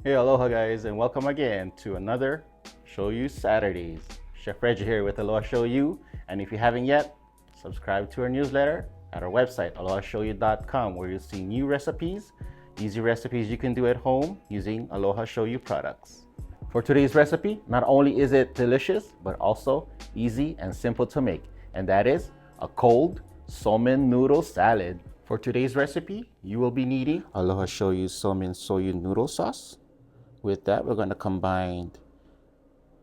Hey, aloha guys, and welcome again to another Shoyu Saturdays. Chef Reggie here with Aloha Shoyu, and if you haven't yet, subscribe to our newsletter at our website, alohashoyu.com, where you'll see new recipes, easy recipes you can do at home using Aloha Shoyu products. For today's recipe, not only is it delicious, but also easy and simple to make, and that is a cold Somen noodle salad. For today's recipe, you will be needing Aloha Shoyu Somen Soyu noodle sauce. With that, we're going to combine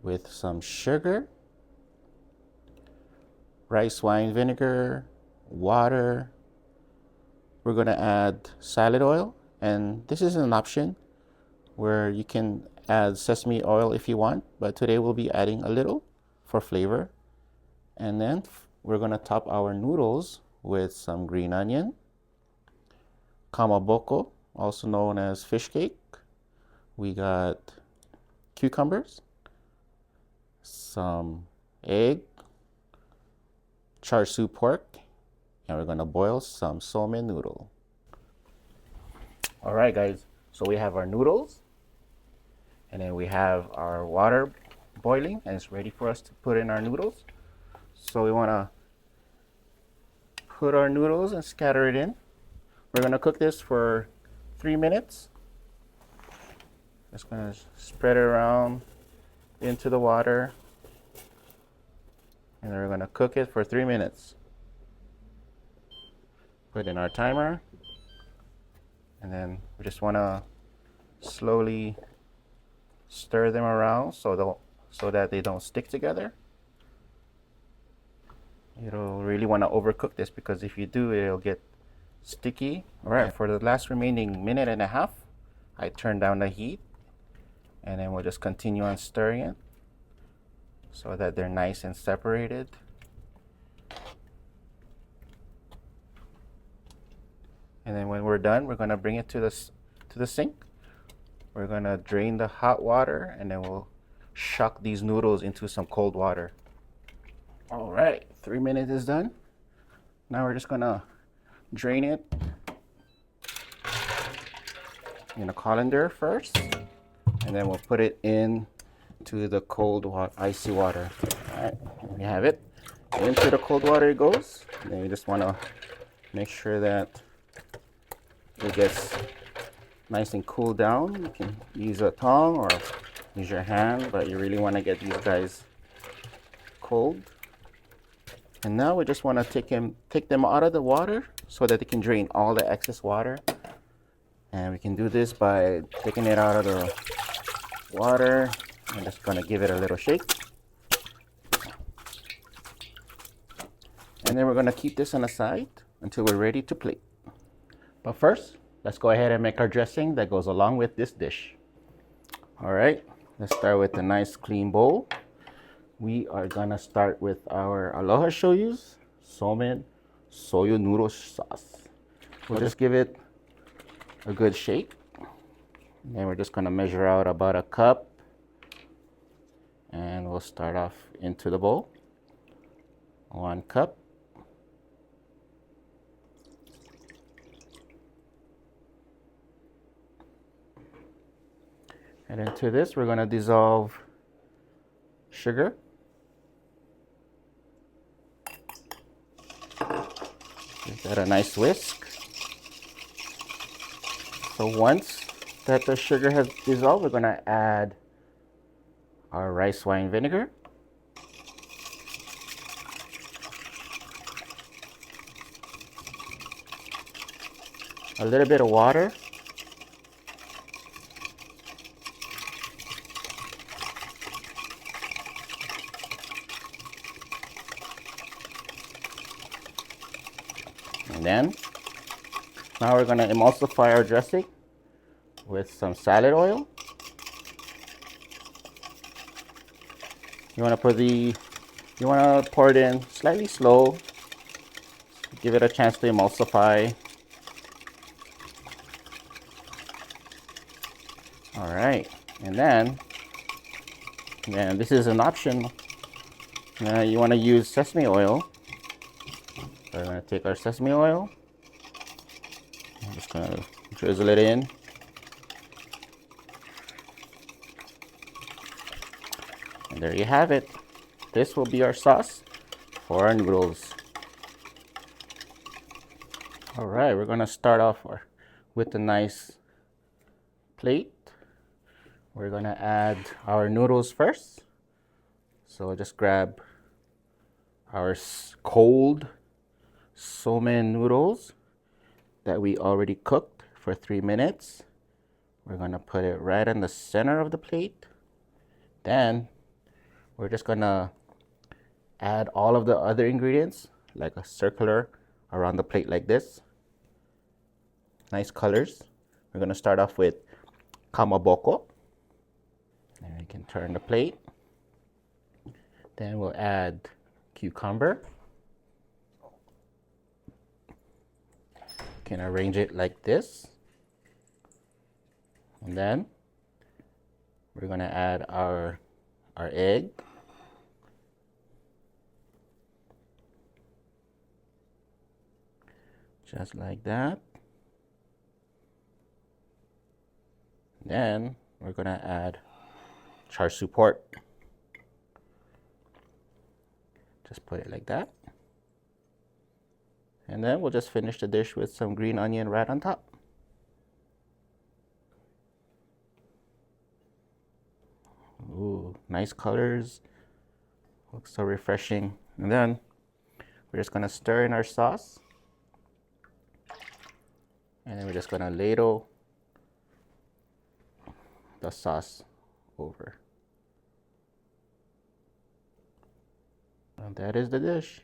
with some sugar, rice wine vinegar, water. We're going to add salad oil, and this is an option where you can add sesame oil if you want, but today we'll be adding a little for flavor. And then we're going to top our noodles with some green onion, kamaboko, also known as fish cake. We got cucumbers, some egg, char siu pork, and we're gonna boil some somen noodle. All right, guys, so we have our noodles, and then we have our water boiling, and it's ready for us to put in our noodles. So we wanna put our noodles and scatter it in. We're gonna cook this for 3 minutes. Just gonna spread it around into the water, and then we're gonna cook it for 3 minutes. Put in our timer, and then we just wanna slowly stir them around so that they don't stick together. You don't really want to overcook this, because if you do, it'll get sticky. All right, for the last remaining minute and a half, I turn down the heat, and then we'll just continue on stirring it so that they're nice and separated. And then when we're done, we're gonna bring it to the sink. We're gonna drain the hot water, and then we'll shuck these noodles into some cold water. All right, 3 minutes is done. Now we're just gonna drain it in a colander first, and then we'll put it in to the cold icy water. All right, we have it. Into the cold water it goes. And then you just want to make sure that it gets nice and cooled down. You can use a tongue or use your hand, but you really want to get these guys cold. And now we just want to take them out of the water so that they can drain all the excess water. And we can do this by taking it out of the water. I'm just gonna give it a little shake. And then we're gonna keep this on the side until we're ready to plate. But first, let's go ahead and make our dressing that goes along with this dish. All right, let's start with a nice clean bowl. We are gonna start with our Aloha Shoyu's Somen Soyu noodle sauce. We'll just give it a good shake. And then we're just gonna measure out about a cup, and we'll start off into the bowl. 1 cup. And into this, we're gonna dissolve sugar. Give that a nice whisk. So once that the sugar has dissolved, we're gonna add our rice wine vinegar. A little bit of water. And then, now we're gonna emulsify our dressing with some salad oil. You wanna pour it in slightly slow. Give it a chance to emulsify. All right, and then this is an option. You wanna use sesame oil. So we're gonna take our sesame oil. I'm just gonna drizzle it in. And there you have it. This will be our sauce for our noodles. All right, we're gonna start off with a nice plate. We're gonna add our noodles first. So just grab our cold Somen noodles that we already cooked for 3 minutes. We're gonna put it right in the center of the plate. Then we're just gonna add all of the other ingredients like a circular around the plate like this. Nice colors. We're gonna start off with kamaboko. And we can turn the plate. Then we'll add cucumber. Can arrange it like this. And then we're gonna add our egg. Just like that. Then we're gonna add char support. Just put it like that. And then we'll just finish the dish with some green onion right on top. Ooh, nice colors. Looks so refreshing. And then we're just gonna stir in our sauce. And then we're just gonna ladle the sauce over. And that is the dish.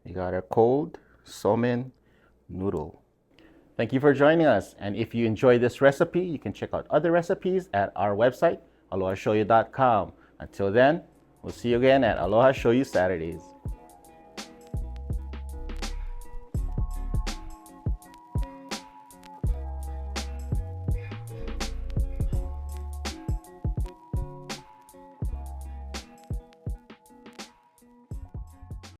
We got our cold Somen noodle. Thank you for joining us. And if you enjoyed this recipe, you can check out other recipes at our website, alohashoyu.com. Until then, we'll see you again at Aloha Shoyu Saturdays.